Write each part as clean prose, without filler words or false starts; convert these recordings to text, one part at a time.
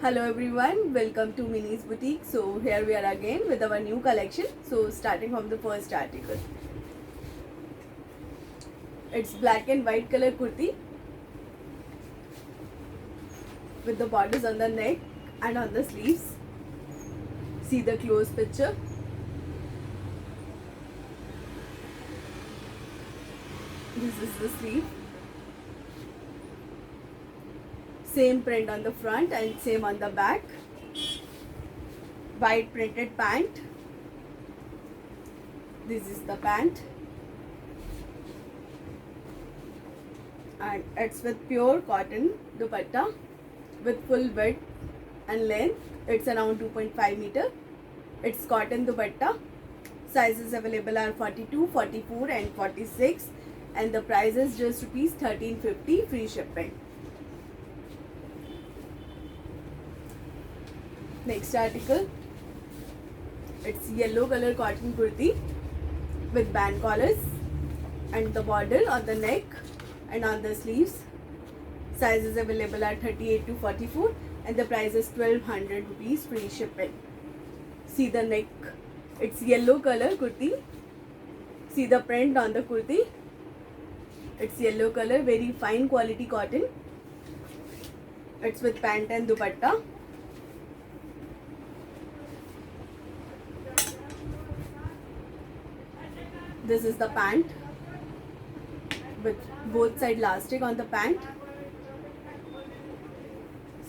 Hello everyone, welcome to Minnie's Boutique. So here we are again with our new collection. So starting from the first article. It's black and white color kurti with the borders on the neck and on the sleeves. See the close picture. This is the sleeve. Same print on the front and same on the back. White printed pant. This is the pant. And it's with pure cotton dupatta with full width and length. It's around 2.5 meter. It's cotton dupatta. Sizes available are 42, 44 and 46. And the price is just rupees 1350 free shipping. Next article, it's yellow color cotton kurti with band collars and the border on the neck and on the sleeves. Sizes available are 38 to 44 and the price is 1200 rupees free shipping. See the neck, it's yellow color kurti. See the print on the kurti. It's yellow color, very fine quality cotton. It's with pant and dupatta. This is the pant with both side elastic on the pant.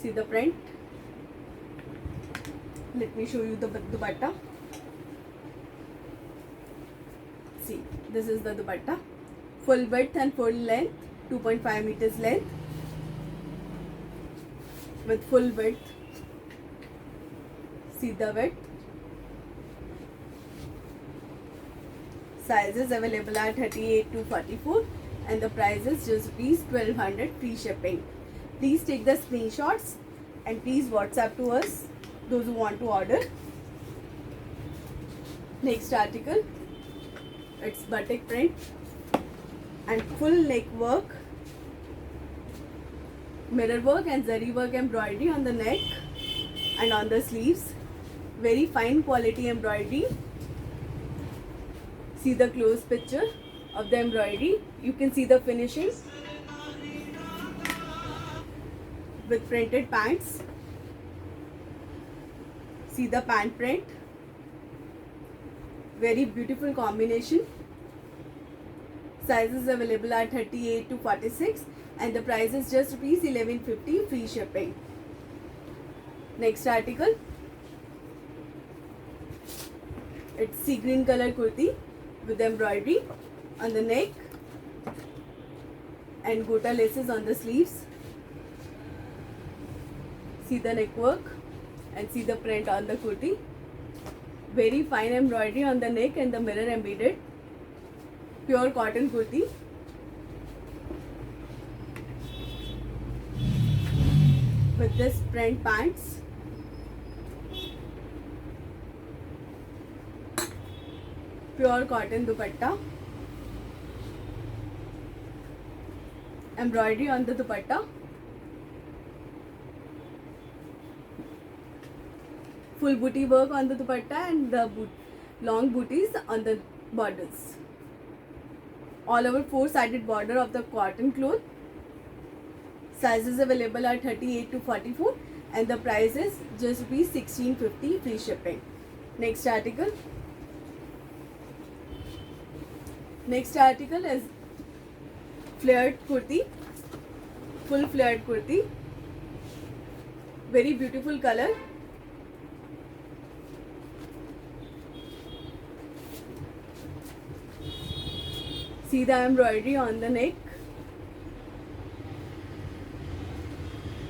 See the print. Let me show you the dupatta. See, this is the dupatta. Full width and full length, 2.5 meters length with full width. See the width. Sizes available are 38 to 44 and the price is just rupees 1200 free shipping. Please take the screenshots and please WhatsApp to us those who want to order. Next article, it's batik print and full neck work, mirror work and zari work embroidery on the neck and on the sleeves. Very fine quality embroidery. See the close picture of the embroidery. You can see the finishing with printed pants. See the pant print. Very beautiful combination. Sizes available are 38 to 46 and the price is just rupees 1150 free shipping. Next article, it's sea green color kurti with embroidery on the neck and gota laces on the sleeves. See the neck work and see the print on the kurti. Very fine embroidery on the neck and the mirror embedded. Pure cotton kurti. With this print pants. Pure cotton dupatta. Embroidery on the dupatta. Full booty work on the dupatta and the long booties on the borders. All over 4-sided border of the cotton cloth. Sizes available are 38 to 44 and the price is just rupees 1650 free shipping. Next article. Next article is flared kurti, full flared kurti, very beautiful color. See the embroidery on the neck.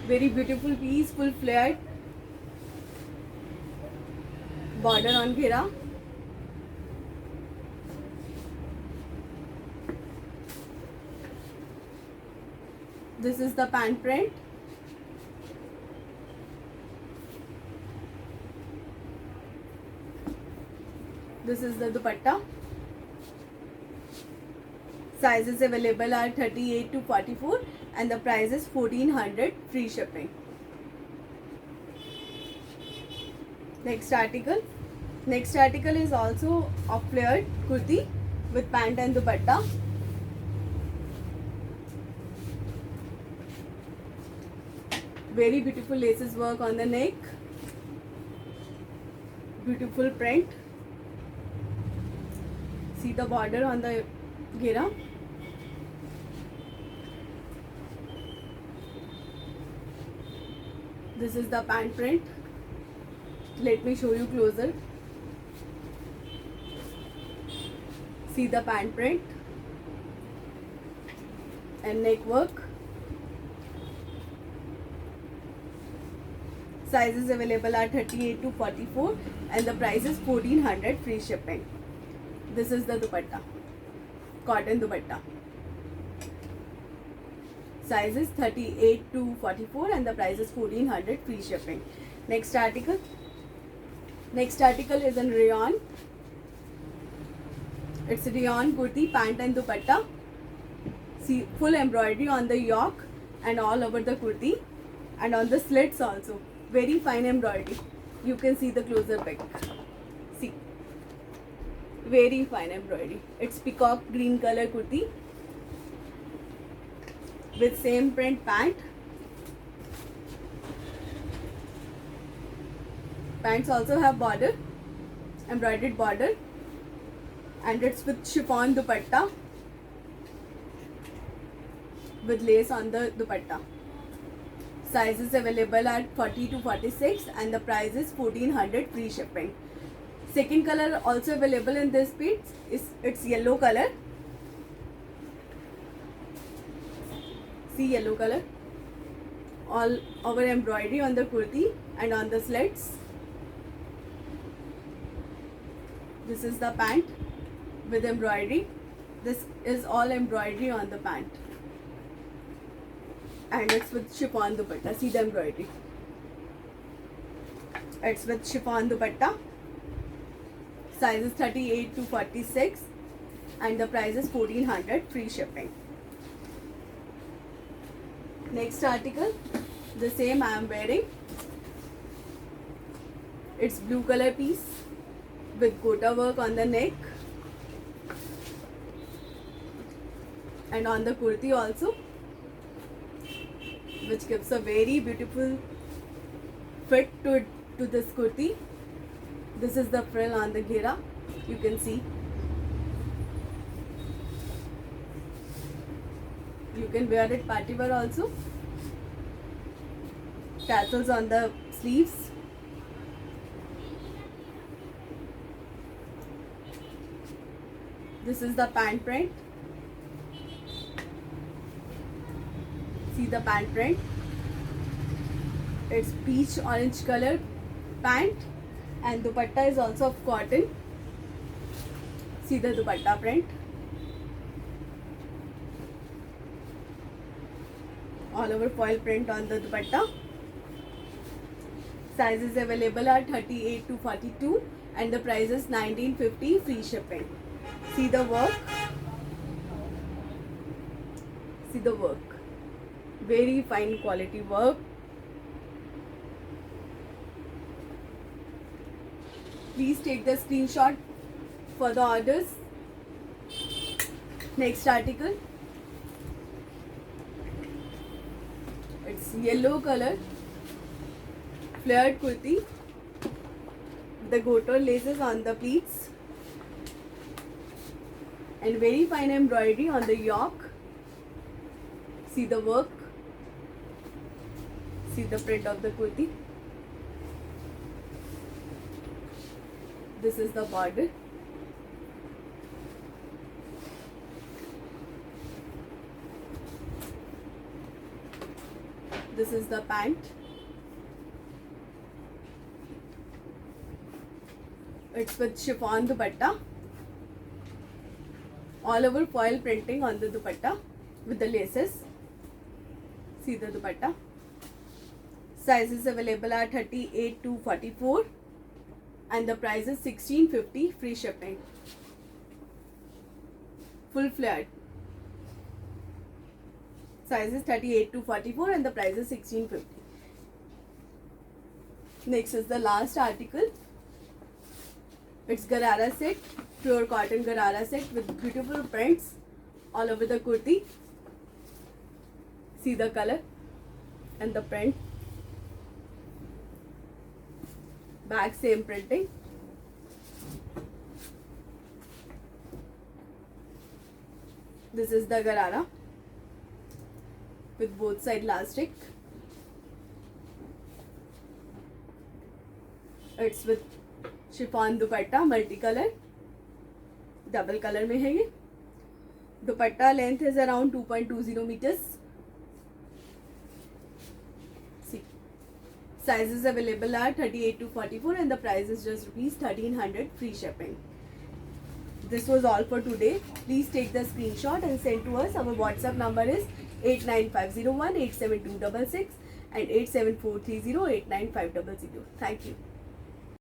Very beautiful piece, full flared, border on ghera. This is the pant print. This is the dupatta. Sizes available are 38 to 44 and the price is 1400 free shipping. Next article. Next article is also a flared kurti with pant and dupatta. Very beautiful laces work on the neck. Beautiful print. See the border on the ghera. This is the pant print. Let me show you closer. See the pant print and neck work. Sizes available are 38 to 44 and the price is 1400 free shipping. This is the dupatta, cotton dupatta. Sizes 38 to 44 and the price is 1400 free shipping. Next article. Next article is in rayon. It's rayon kurti, pant and dupatta. See full embroidery on the yoke and all over the kurti and on the slits also. Very fine embroidery. You can see the closer pic. See, very fine embroidery. It's peacock green color kurti with same print pant. Pants also have border, embroidered border, and it's with chiffon dupatta with lace on the dupatta. Sizes available are 40 to 46 and the price is 1400 free shipping. Second color also available in this piece is it's yellow color. See yellow color. All over embroidery on the kurti and on the slits. This is the pant with embroidery. This is all embroidery on the pant. And it's with chiffon dupatta. See the embroidery. It's with chiffon dupatta. Size is 38 to 46 and the price is 1400 free shipping. Next article, the same I am wearing. It's blue color piece with gota work on the neck and on the kurti also, which gives a very beautiful fit to this kurti. This is the frill on the ghera. You can see. You can wear it party wear also. Tassels on the sleeves. This is the pant print. See the pant print. It's peach orange color pant and dupatta is also of cotton. See the dupatta print. All over foil print on the dupatta. Sizes available are 38 to 42 and the price is 1950 free shipping. See the work. See the work. Very fine quality work. Please take the screenshot for the orders. Next article. It's yellow color flared kurti. The gota laces on the pleats and very fine embroidery on the yoke. See the work. See the print of the kurti. This is the border. This is the pant. It's with chiffon dupatta. All over foil printing on the dupatta with the laces. See the dupatta. Sizes available are 38 to 44 and the price is 1650 free shipping. Full flared. Sizes 38 to 44 and the price is 1650. Next is the last article. It's Garara set, pure cotton Garara set with beautiful prints all over the kurti. See the color and the print. Back same printing. This is the Garara with both side elastic. It's with chiffon dupatta multi colour double colour में है ये दुपट्टा length is around 2.20 meters. See, sizes available are 38 to 44 and the price is just rupees 1300 free shipping. This was all for today. Please take the screenshot and send to us. Our WhatsApp number is 89501 87266 and 87430 89500. Thank you.